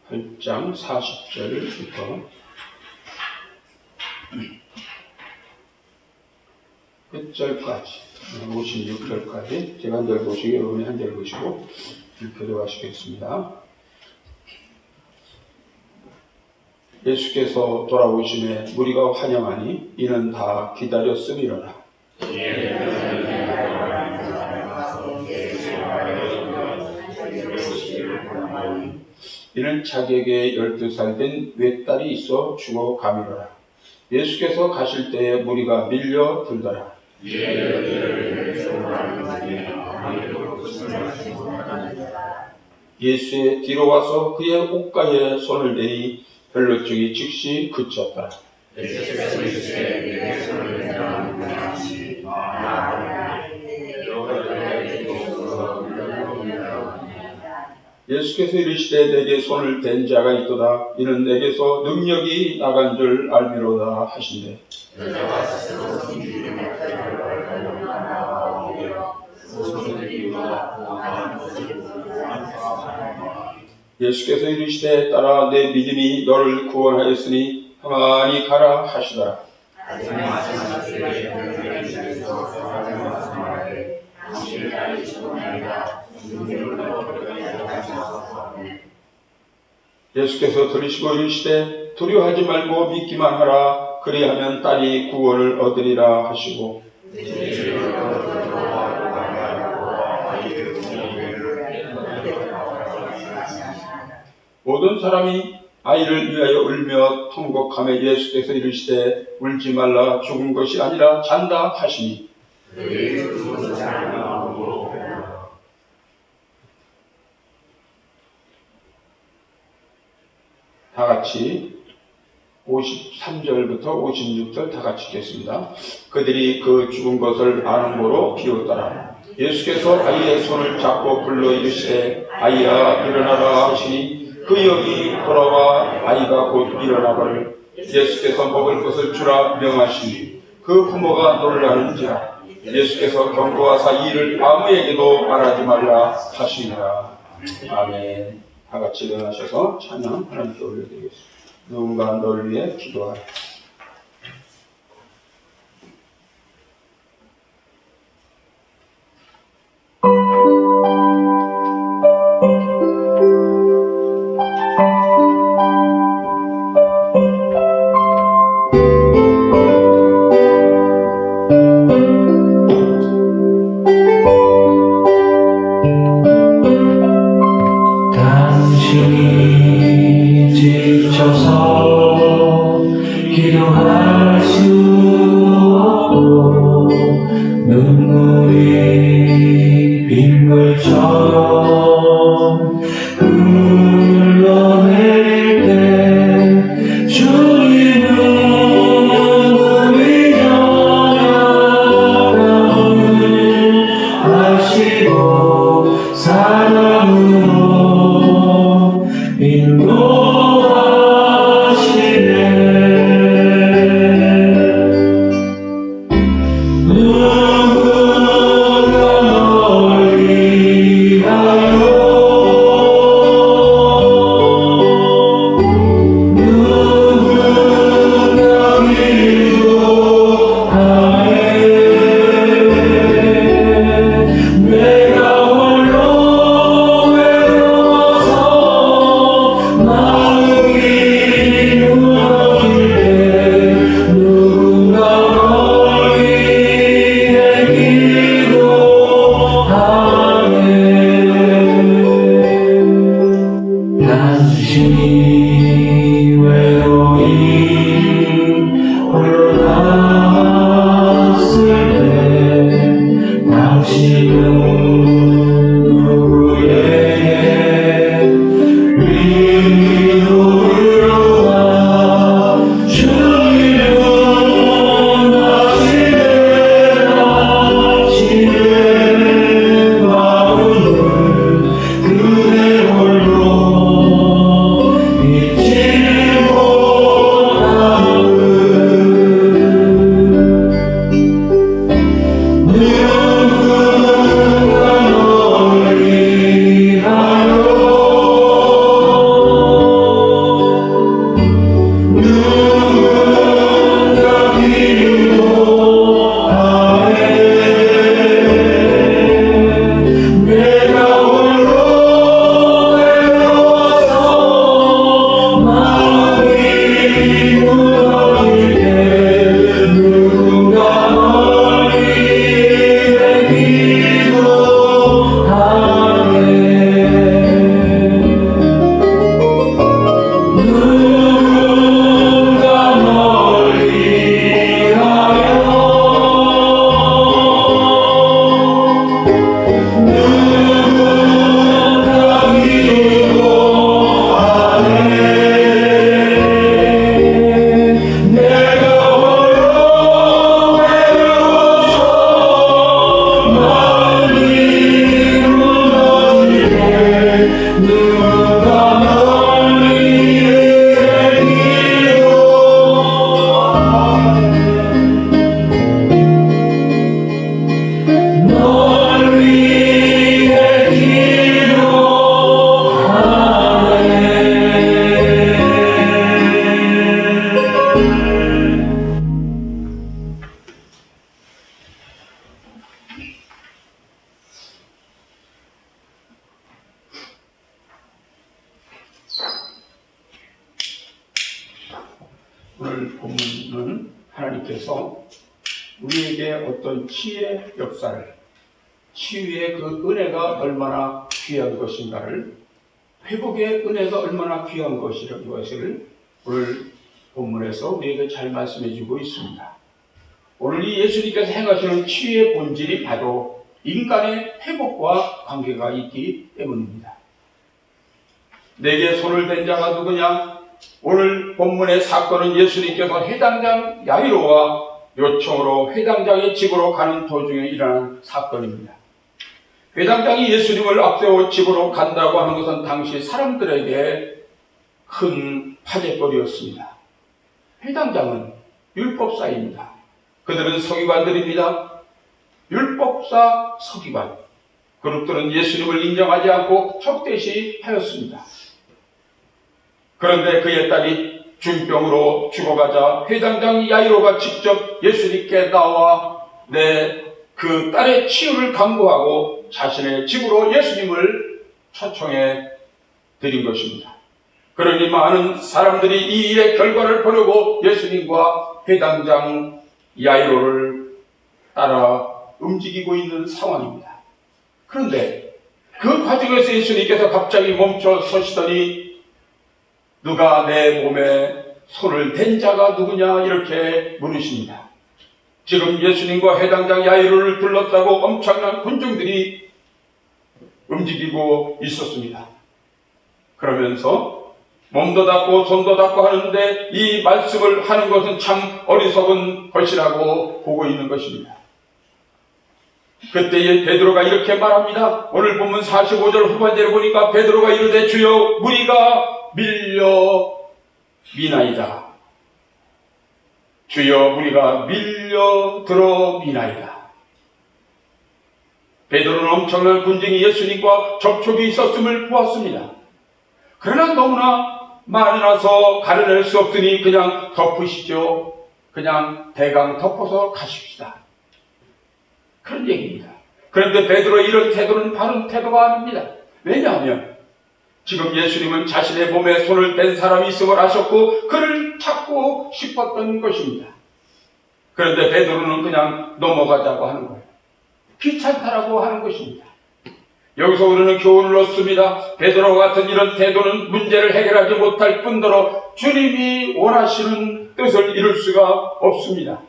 8장 40절부터 끝절까지 56절까지 제가 한 절 보시고 여러분이 한 절 보시고 교도하시겠습니다. 예수께서 돌아오심에 무리가 환영하니 이는 다 기다렸음이로라. 이는 자기에게 12살 된 외딸이 있어 죽어가미로라. 예수께서 가실 때에 무리가 밀려들더라. 예수의 뒤로 와서 그의 옷가에 손을 대니 혈루증이 즉시 그쳤더라. 예수께서 이르시되 내게 손을 댄 자가 있도다. 이는 내게서 능력이 나간 줄 알미로다 하신대. 예수께서 이르시되 딸아 내 믿음이 너를 구원하였으니 가만히 가라 하시더라. 예수께서 들으시고 이르시되 두려워하지 말고 믿기만 하라. 그리하면 딸이 구원을 얻으리라 하시고 모든 사람이 아이를 위하여 울며 통곡하며 예수께서 이르시되 울지 말라. 죽은 것이 아니라 잔다 하시니 다 같이 53절부터 56절 다 같이 읽겠습니다. 그들이 그 죽은 것을 아는 고로 비웃더라. 예수께서 아이의 손을 잡고 불러 이르시되 아이야 일어나라 하시니 그 영이 돌아와 아이가 곧 일어나거늘 예수께서 먹을 것을 주라 명하시니 그 부모가 놀라는지라. 예수께서 경고하사 이 일을 아무에게도 말하지 말라 하시니라. 아멘. 다 같이 일어나셔서 찬양 하나님께 올려드리겠습니다. 누군가 너를 위해 기도하라. 오늘 본문은 하나님께서 우리에게 어떤 치유의 역사를, 치유의 그 은혜가 얼마나 귀한 것인가를, 회복의 은혜가 얼마나 귀한 것이라는 것을 오늘 본문에서 우리에게 잘 말씀해 주고 있습니다. 오늘 이 예수님께서 행하시는 치유의 본질이 바로 인간의 회복과 관계가 있기 때문입니다. 내게 손을 댄 자가 누구냐? 오늘 본문의 사건은 예수님께서 회당장 야이로와 요청으로 회당장의 집으로 가는 도중에 일어난 사건입니다. 회당장이 예수님을 앞세워 집으로 간다고 하는 것은 당시 사람들에게 큰 화제거리였습니다. 회당장은 율법사입니다. 그들은 서기관들입니다. 율법사, 서기관. 그룹들은 예수님을 인정하지 않고 적대시하였습니다. 그런데 그의 딸이 중병으로 죽어가자 회당장 야이로가 직접 예수님께 나와 그 딸의 치유를 강구하고 자신의 집으로 예수님을 초청해 드린 것입니다. 그러니 많은 사람들이 이 일의 결과를 보려고 예수님과 회당장 야이로를 따라 움직이고 있는 상황입니다. 그런데 그 과정에서 예수님께서 갑자기 멈춰 서시더니 누가 내 몸에 손을 댄 자가 누구냐 이렇게 물으십니다. 지금 예수님과 회당장 야이로를 둘러싸고 엄청난 군중들이 움직이고 있었습니다. 그러면서 몸도 닦고 손도 닦고 하는데 이 말씀을 하는 것은 참 어리석은 것이라고 보고 있는 것입니다. 그때에 베드로가 이렇게 말합니다. 오늘 본문 45절 후반절을 보니까 베드로가 이르되 주여 무리가 밀려 미나이다. 주여 무리가 밀려들어 미나이다. 베드로는 엄청난 군중이 예수님과 접촉이 있었음을 보았습니다. 그러나 너무나 많아서 가려낼 수 없으니 그냥 덮으시죠. 그냥 대강 덮어서 가십시다. 그런 얘기입니다. 그런데 베드로의 이런 태도는 바른 태도가 아닙니다. 왜냐하면 지금 예수님은 자신의 몸에 손을 댄 사람이 있음을 아셨고 그를 찾고 싶었던 것입니다. 그런데 베드로는 그냥 넘어가자고 하는 거예요. 귀찮다라고 하는 것입니다. 여기서 우리는 교훈을 얻습니다. 베드로와 같은 이런 태도는 문제를 해결하지 못할 뿐더러 주님이 원하시는 뜻을 이룰 수가 없습니다.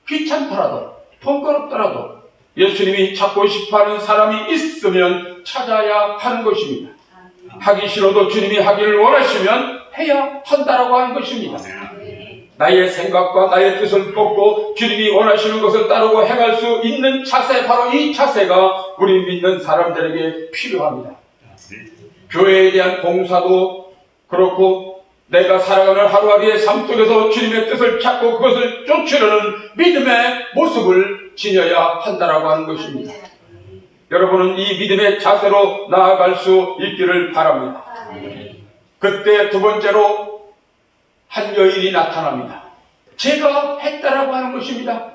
귀찮더라도 번거롭더라도 예수님이 찾고 싶어하는 사람이 있으면 찾아야 하는 것입니다. 하기 싫어도 주님이 하기를 원하시면 해야 한다라고 하는 것입니다. 나의 생각과 나의 뜻을 꺾고 주님이 원하시는 것을 따르고 행할 수 있는 자세, 바로 이 자세가 우리 믿는 사람들에게 필요합니다. 교회에 대한 봉사도 그렇고 내가 살아가는 하루하루의 삶 속에서 주님의 뜻을 찾고 그것을 쫓으려는 믿음의 모습을 지녀야 한다라고 하는 것입니다. 여러분은 이 믿음의 자세로 나아갈 수 있기를 바랍니다. 그때 두 번째로 한 여인이 나타납니다. 제가 했다라고 하는 것입니다.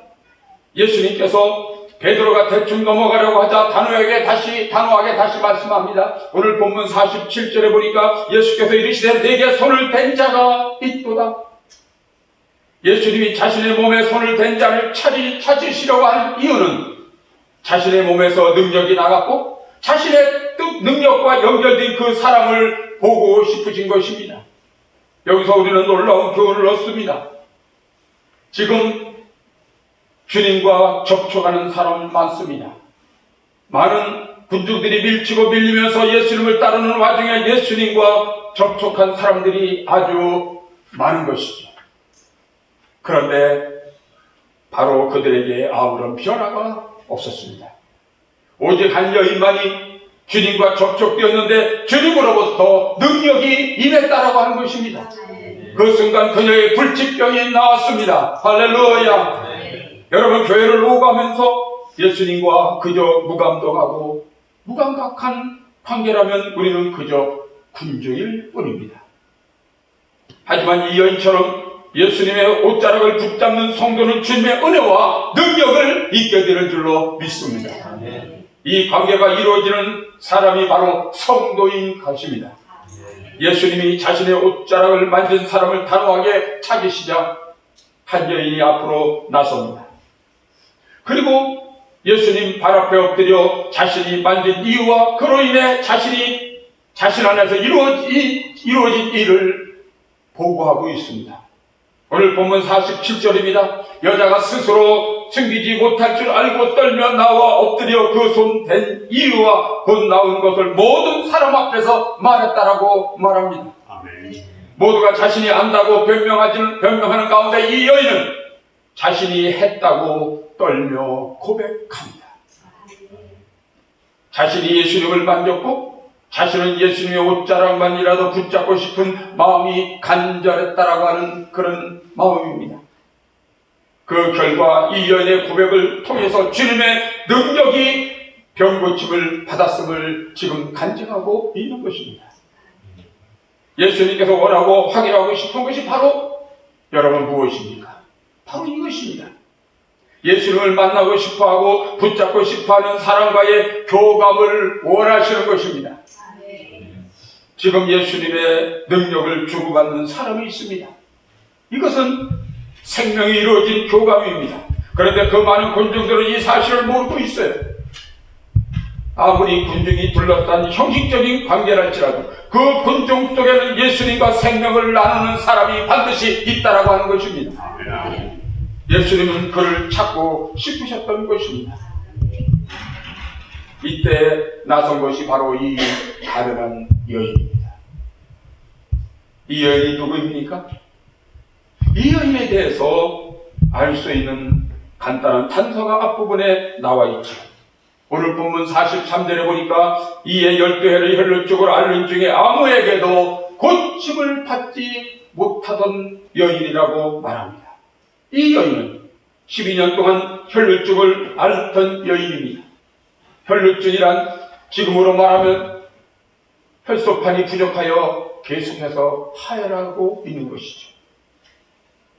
예수님께서 베드로가 대충 넘어가려고 하자 단호하게 다시 말씀합니다. 오늘 본문 47절에 보니까 예수께서 이르시되 내게 손을 댄 자가 있도다. 예수님이 자신의 몸에 손을 댄 자를 찾으시려고 하는 이유는 자신의 몸에서 능력이 나갔고 자신의 능력과 연결된 그 사람을 보고 싶으신 것입니다. 여기서 우리는 놀라운 교훈을 얻습니다. 지금 주님과 접촉하는 사람 많습니다. 많은 군중들이 밀치고 밀리면서 예수님을 따르는 와중에 예수님과 접촉한 사람들이 아주 많은 것이죠. 그런데 바로 그들에게 아무런 변화가 없었습니다. 오직 한 여인만이 주님과 접촉되었는데 주님으로부터 능력이 임했다라고 하는 것입니다. 그 순간 그녀의 불치병이 나왔습니다. 할렐루야. 여러분, 교회를 오가면서 예수님과 그저 무감동하고 무감각한 관계라면 우리는 그저 군주일 뿐입니다. 하지만 이 여인처럼 예수님의 옷자락을 붙잡는 성도는 주님의 은혜와 능력을 잊게 되는 줄로 믿습니다. 이 관계가 이루어지는 사람이 바로 성도인 것입니다. 예수님이 자신의 옷자락을 만진 사람을 단호하게 찾으시자 한 여인이 앞으로 나섭니다. 그리고 예수님 발 앞에 엎드려 자신이 만든 이유와 그로 인해 자신 안에서 이루어진 일을 보고하고 있습니다. 오늘 본문 47절입니다. 여자가 스스로 숨기지 못할 줄 알고 떨며 나와 엎드려 그 손 댄 이유와 곧 나온 것을 모든 사람 앞에서 말했다라고 말합니다. 아멘. 모두가 자신이 안다고 변명하는 가운데 이 여인은 자신이 했다고 떨며 고백합니다. 자신이 예수님을 만졌고 자신은 예수님의 옷자락만이라도 붙잡고 싶은 마음이 간절했다라고 하는 그런 마음입니다. 그 결과 이 여인의 고백을 통해서 주님의 능력이 병고침을 받았음을 지금 간증하고 있는 것입니다. 예수님께서 원하고 확인하고 싶은 것이 바로 여러분 무엇입니까? 바로 이것입니다. 예수님을 만나고 싶어하고 붙잡고 싶어하는 사람과의 교감을 원하시는 것입니다. 지금 예수님의 능력을 주고받는 사람이 있습니다. 이것은 생명이 이루어진 교감입니다. 그런데 그 많은 군중들은 이 사실을 모르고 있어요. 아무리 군중이 둘러싼 형식적인 관계랄지라도 그 군중 속에는 예수님과 생명을 나누는 사람이 반드시 있다라고 하는 것입니다. 예수님은 그를 찾고 싶으셨던 것입니다. 이때 나선 것이 바로 이 가련한 여인입니다. 이 여인이 누구입니까? 이 여인에 대해서 알 수 있는 간단한 단서가 앞부분에 나와 있죠. 오늘 본문 43절에 보니까 이에 12해를 혈루증으로 앓는 중에 아무에게도 고침을 받지 못하던 여인이라고 말합니다. 이 여인은 12년 동안 혈루증을 앓던 여인입니다. 혈루증이란 지금으로 말하면 혈소판이 부족하여 계속해서 하혈하고 있는 것이죠.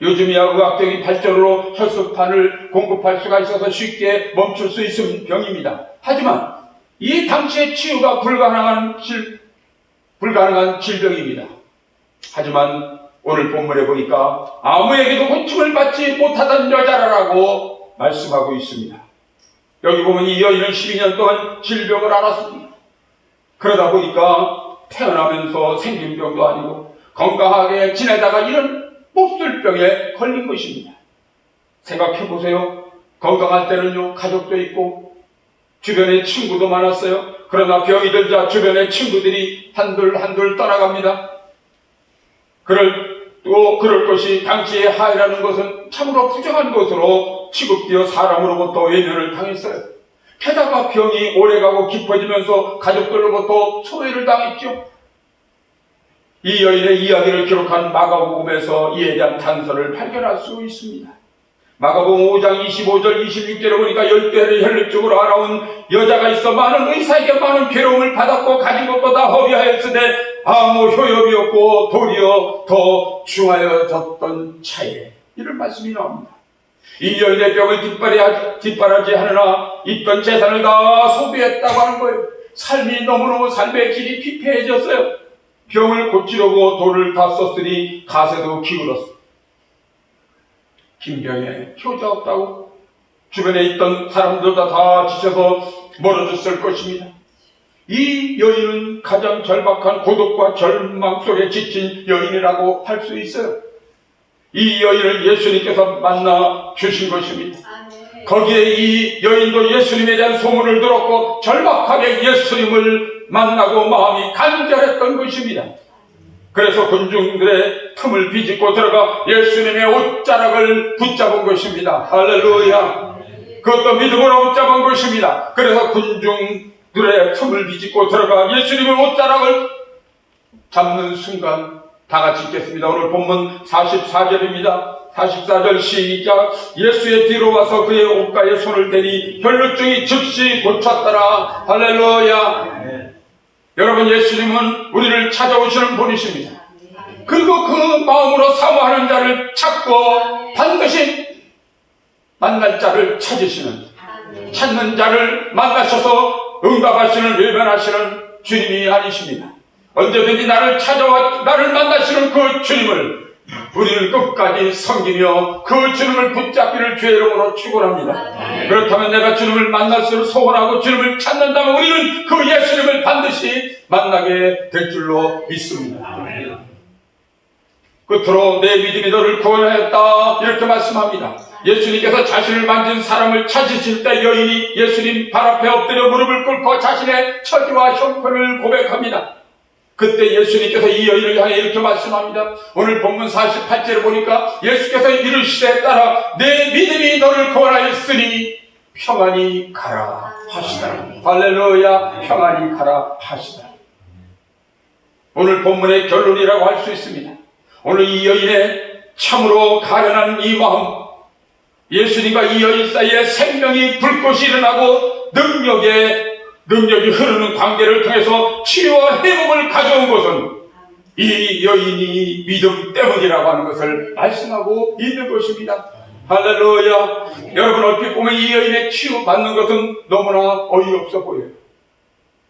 요즘이야 의학적인 발전으로 혈소판을 공급할 수가 있어서 쉽게 멈출 수 있는 병입니다. 하지만 이 당시의 치유가 불가능한 질병입니다. 하지만 오늘 본문에 보니까 아무에게도 고침을 받지 못하던 여자라고 말씀하고 있습니다. 여기 보면 이 여인은 12년 동안 질병을 앓았습니다. 그러다 보니까 태어나면서 생긴 병도 아니고 건강하게 지내다가 이런 몹쓸병에 걸린 것입니다. 생각해보세요. 건강할 때는요 가족도 있고 주변에 친구도 많았어요. 그러나 병이 들자 주변의 친구들이 한둘 떠나갑니다. 그럴 것이 당시에 하이라는 것은 참으로 부정한 것으로 취급되어 사람으로부터 외면을 당했어요. 게다가 병이 오래가고 깊어지면서 가족들로부터 소외를 당했죠. 이 여인의 이야기를 기록한 마가복음에서 이에 대한 단서를 발견할 수 있습니다. 마가복음 5장 25절 26절에 보니까 12해를 혈루증으로 앓아온 여자가 있어 많은 의사에게 많은 괴로움을 받았고 가진 것도 다 허비하였으되 아무 효협이 없고 도리어 더 중하여졌던 차에 이런 말씀이 나옵니다. 이 여인의 병을 뒷바라지 하느라 있던 재산을 다 소비했다고 하는 거예요. 삶이 너무너무 삶의 질이 피폐해졌어요. 병을 고치려고 돈을 다 썼으니 가세도 기울었어. 김병에 효자 없다고 주변에 있던 사람들도 다 지쳐서 멀어졌을 것입니다. 이 여인은 가장 절박한 고독과 절망 속에 지친 여인이라고 할 수 있어요. 이 여인을 예수님께서 만나 주신 것입니다. 거기에 이 여인도 예수님에 대한 소문을 들었고 절박하게 예수님을 만나고 마음이 간절했던 것입니다. 그래서 군중들의 틈을 비집고 들어가 예수님의 옷자락을 붙잡은 것입니다. 할렐루야. 그것도 믿음으로 붙잡은 것입니다. 그래서 군중들의 틈을 비집고 들어가 예수님의 옷자락을 잡는 순간 다 같이 읽겠습니다. 오늘 본문 44절입니다. 44절 시작. 예수의 뒤로 와서 그의 옷가에 손을 대니 혈루증이 즉시 고쳤더라. 할렐루야. 여러분, 예수님은 우리를 찾아오시는 분이십니다. 그리고 그 마음으로 사모하는 자를 찾고 반드시 만날 자를 찾는 자를 만나셔서 응답하시는 외면하시는 주님이 아니십니다. 언제든지 나를 찾아와 나를 만나시는 그 주님을 우리는 끝까지 섬기며 그 주님을 붙잡기를 주의 이름으로 축원합니다. 그렇다면 내가 주님을 만날수록 소원하고 주님을 찾는다면 우리는 그 예수님을 반드시 만나게 될 줄로 믿습니다. 끝으로 내 믿음이 너를 구원하였다 이렇게 말씀합니다. 예수님께서 자신을 만진 사람을 찾으실 때 여인이 예수님 발 앞에 엎드려 무릎을 꿇고 자신의 처지와 형편을 고백합니다. 그때 예수님께서 이 여인을 향해 이렇게 말씀합니다. 오늘 본문 48절에 보니까 예수께서 이르시되 따라 내 믿음이 너를 구원하였으니 평안히 가라 하시다. 할렐루야. 평안히 가라 하시다. 오늘 본문의 결론이라고 할 수 있습니다. 오늘 이 여인의 참으로 가련한 이 마음, 예수님과 이 여인 사이에 생명이 불꽃이 일어나고 능력이 흐르는 관계를 통해서 치유와 회복을 가져온 것은 이 여인이 믿음 때문이라고 하는 것을 말씀하고 있는 것입니다. 할렐루야. 여러분 얼핏 보면 이 여인의 치유받는 것은 너무나 어이없어 보여요.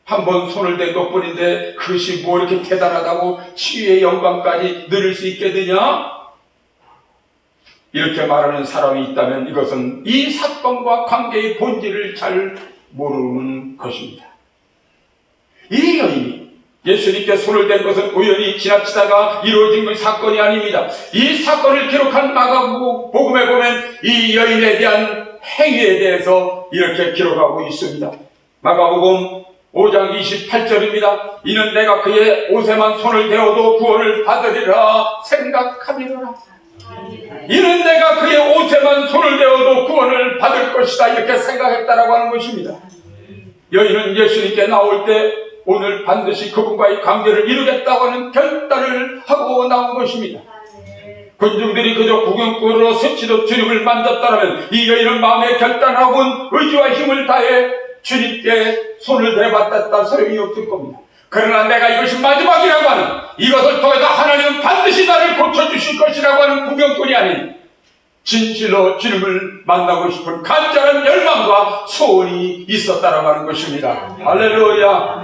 한번 손을 댄 것뿐인데 그것이 뭐 이렇게 대단하다고 치유의 영광까지 누릴 수 있게 되냐? 이렇게 말하는 사람이 있다면 이것은 이 사건과 관계의 본질을 잘 모르는 것입니다. 이 여인이 예수님께 손을 댄 것은 우연히 지나치다가 이루어진 사건이 아닙니다. 이 사건을 기록한 마가복음에 보면 이 여인에 대한 행위에 대해서 이렇게 기록하고 있습니다. 마가복음 5장 28절입니다. 이는 내가 그의 옷에만 손을 대어도 구원을 받으리라 생각하리라. 이는 내가 그의 옷에만 손을 대어도 구원을 받을 것이다 이렇게 생각했다라고 하는 것입니다. 여인은 예수님께 나올 때 오늘 반드시 그분과의 관계를 이루겠다고 하는 결단을 하고 나온 것입니다. 군중들이 그저 구경꾼으로 스치듯 주님을 만졌다면 이 여인은 마음의 결단하고 의지와 힘을 다해 주님께 손을 대받았다 소용이 없을 겁니다. 그러나 내가 이것이 마지막이라고 하는, 이것을 통해서 하나님은 반드시 나를 고쳐주실 것이라고 하는 구경꾼이 아닌 진실로 주님을 만나고 싶은 간절한 열망과 소원이 있었다라고 하는 것입니다. 할렐루야.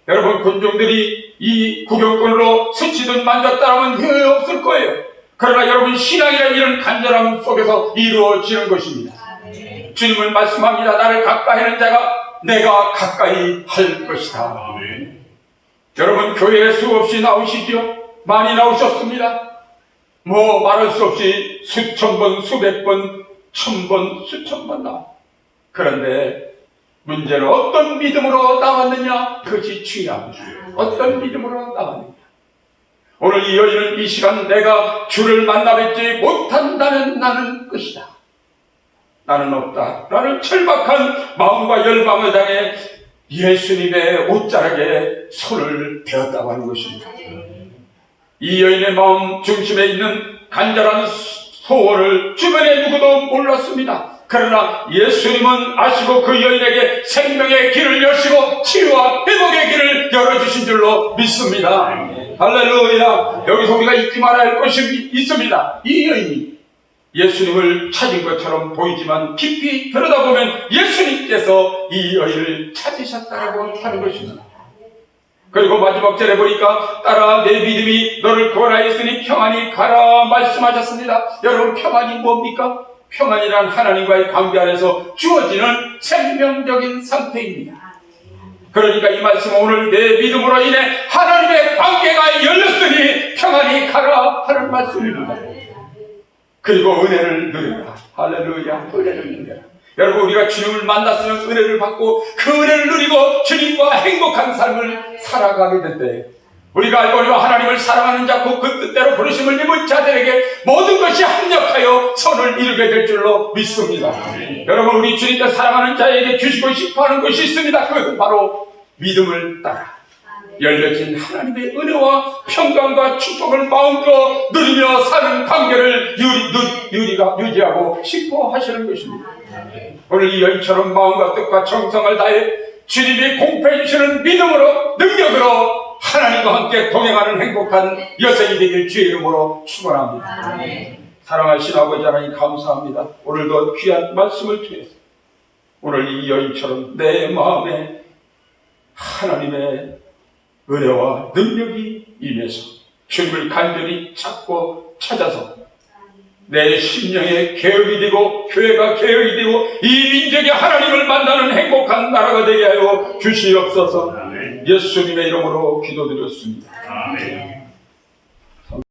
여러분 군중들이 이 구경꾼으로 스치듯 만졌다라면 후회 없을 거예요. 그러나 여러분 신앙이라는 이런 간절함 속에서 이루어지는 것입니다. 주님은 말씀합니다. 나를 가까이 하는 자가 내가 가까이 할 것이다. 여러분 교회에 수없이 나오시죠? 많이 나오셨습니다. 뭐 말할 수 없이 수천 번, 수백 번, 천 번, 수천 번 나와. 그런데 문제는 어떤 믿음으로 나왔느냐? 그것이 중요합니다. 어떤 믿음으로 나왔느냐? 오늘 이 여인은 이 시간 내가 주를 만나 뵙지 못한다면 나는 끝이다. 나는 없다. 라는 철박한 마음과 열망을 당해 예수님의 옷자락에 손을 대었다고 하는 것입니다. 이 여인의 마음 중심에 있는 간절한 소원을 주변에 누구도 몰랐습니다. 그러나 예수님은 아시고 그 여인에게 생명의 길을 여시고 치유와 회복의 길을 열어주신 줄로 믿습니다. 할렐루야. 여기서 우리가 잊지 말아야 할 것이 있습니다. 이 여인이 예수님을 찾은 것처럼 보이지만 깊이 들여다보면 예수님께서 이 여인을 찾으셨다고 하는 것입니다. 그리고 마지막 절에 보니까 따라 내 믿음이 너를 구원하였으니 평안히 가라 말씀하셨습니다. 여러분 평안이 뭡니까? 평안이란 하나님과의 관계 안에서 주어지는 생명적인 상태입니다. 그러니까 이 말씀은 오늘 내 믿음으로 인해 하나님의 관계가 열렸으니 평안히 가라 하는 말씀입니다. 그리고 은혜를 누려라. 할렐루야. 은혜를 누려라. 여러분 우리가 주님을 만났으면 은혜를 받고 그 은혜를 누리고 주님과 행복한 삶을 살아가게 될 때 우리가 알거니와 하나님을 사랑하는 자 그 뜻대로 부르심을 입은 자들에게 모든 것이 합력하여 선을 이루게 될 줄로 믿습니다. 여러분 우리 주님께 사랑하는 자에게 주시고 싶어하는 것이 있습니다. 그것은 바로 믿음을 따라 열려진 하나님의 은혜와 평강과 축복을 마음껏 누리며 사는 관계를 유지하고 싶어 하시는 것입니다. 오늘 이 여인처럼 마음과 뜻과 정성을 다해 주님이 공포해 주시는 믿음으로 능력으로 하나님과 함께 동행하는 행복한 여성이 되길 주의 이름으로 축원합니다. 사랑하신 아버지 하나님 감사합니다. 오늘도 귀한 말씀을 통해서 오늘 이 여인처럼 내 마음에 하나님의 은혜와 능력이 임해서 주님을 간절히 찾고 찾아서 내 심령의 개혁이 되고 교회가 개혁이 되고 이 민족이 하나님을 만나는 행복한 나라가 되게 하여 주시옵소서. 예수님의 이름으로 기도드렸습니다. 아멘.